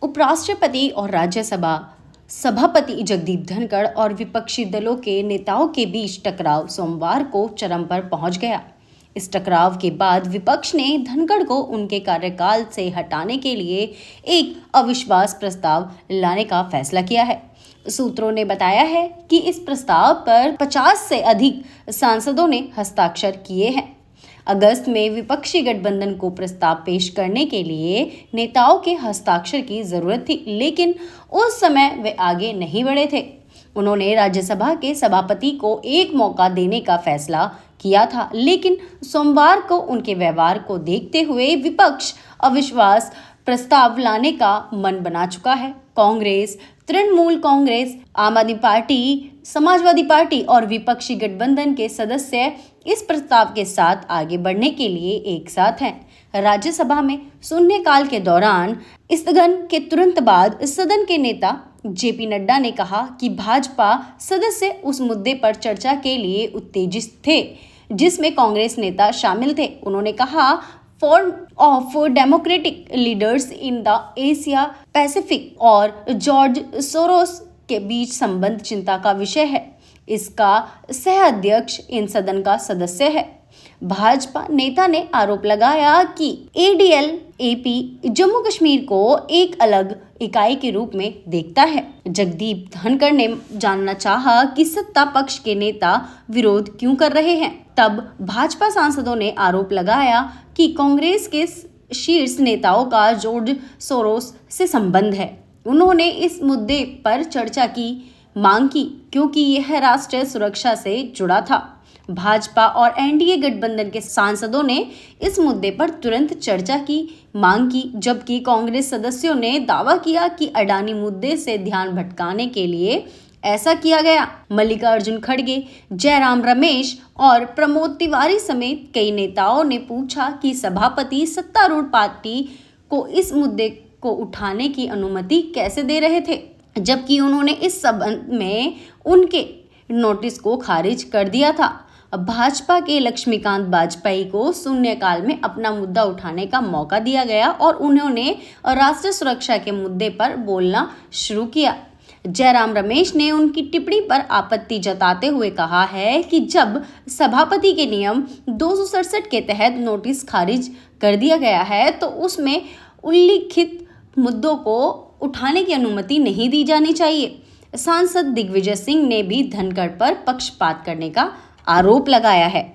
उपराष्ट्रपति और राज्यसभा सभापति जगदीप धनखड़ और विपक्षी दलों के नेताओं के बीच टकराव सोमवार को चरम पर पहुंच गया। इस टकराव के बाद विपक्ष ने धनखड़ को उनके कार्यकाल से हटाने के लिए एक अविश्वास प्रस्ताव लाने का फैसला किया है। सूत्रों ने बताया है कि इस प्रस्ताव पर 50 से अधिक सांसदों ने हस्ताक्षर किए हैं। अगस्त में विपक्षी गठबंधन को प्रस्ताव पेश करने के लिए नेताओं के हस्ताक्षर की जरूरत थी, लेकिन उस समय वे आगे नहीं बढ़े थे। उन्होंने राज्यसभा के सभापति को एक मौका देने का फैसला किया था, लेकिन सोमवार को उनके व्यवहार को देखते हुए विपक्ष अविश्वास प्रस्ताव लाने का मन बना चुका है। कांग्रेस, तृणमूल कांग्रेस, आम आदमी पार्टी, समाजवादी पार्टी और विपक्षी गठबंधन के सदस्य इस प्रस्ताव के साथ आगे बढ़ने के लिए एक साथ हैं। राज्यसभा में शून्यकाल के दौरान स्थगन के तुरंत बाद सदन के नेता जेपी नड्डा ने कहा कि भाजपा सदस्य उस मुद्दे पर चर्चा के लिए उत्तेजित थे जिसमें कांग्रेस नेता शामिल थे। उन्होंने कहा, forum of democratic leaders in the Asia Pacific और जॉर्ज सोरोस के बीच संबंध चिंता का विषय है। इसका सह अध्यक्ष इन सदन का सदस्य है। भाजपा नेता ने आरोप लगाया कि एडीएल-एपी जम्मू कश्मीर को एक अलग इकाई के रूप में देखता है। जगदीप धनखड़ ने जानना चाहा कि सत्ता पक्ष के नेता विरोध क्यों कर रहे हैं। तब भाजपा सांसदों ने आरोप लगाया कि कांग्रेस के शीर्ष नेताओं का जॉर्ज सोरोस से संबंध है। उन्होंने इस मुद्दे पर चर्चा की मांग की क्योंकि यह राष्ट्रीय सुरक्षा से जुड़ा था। भाजपा और एनडीए गठबंधन के सांसदों ने इस मुद्दे पर तुरंत चर्चा की मांग की, जबकि कांग्रेस सदस्यों ने दावा किया कि अडानी मुद्दे से ध्यान भटकाने के लिए ऐसा किया गया। मल्लिकार्जुन खड़गे, जयराम रमेश और प्रमोद तिवारी समेत कई नेताओं ने पूछा कि सभापति सत्तारूढ़ पार्टी को इस मुद्दे को उठाने की अनुमति कैसे दे रहे थे, जबकि उन्होंने इस संबंध में उनके नोटिस को खारिज कर दिया था। भाजपा के लक्ष्मीकांत वाजपेयी को शून्यकाल में अपना मुद्दा उठाने का मौका दिया गया और उन्होंने राष्ट्रीय सुरक्षा के मुद्दे पर बोलना शुरू किया। जयराम रमेश ने उनकी टिप्पणी पर आपत्ति जताते हुए कहा है कि जब सभापति के नियम 267 के तहत नोटिस खारिज कर दिया गया है तो उसमें उल्लिखित मुद्दों को उठाने की अनुमति नहीं दी जानी चाहिए। सांसद दिग्विजय सिंह ने भी धनखड़ पर पक्षपात करने का आरोप लगाया है।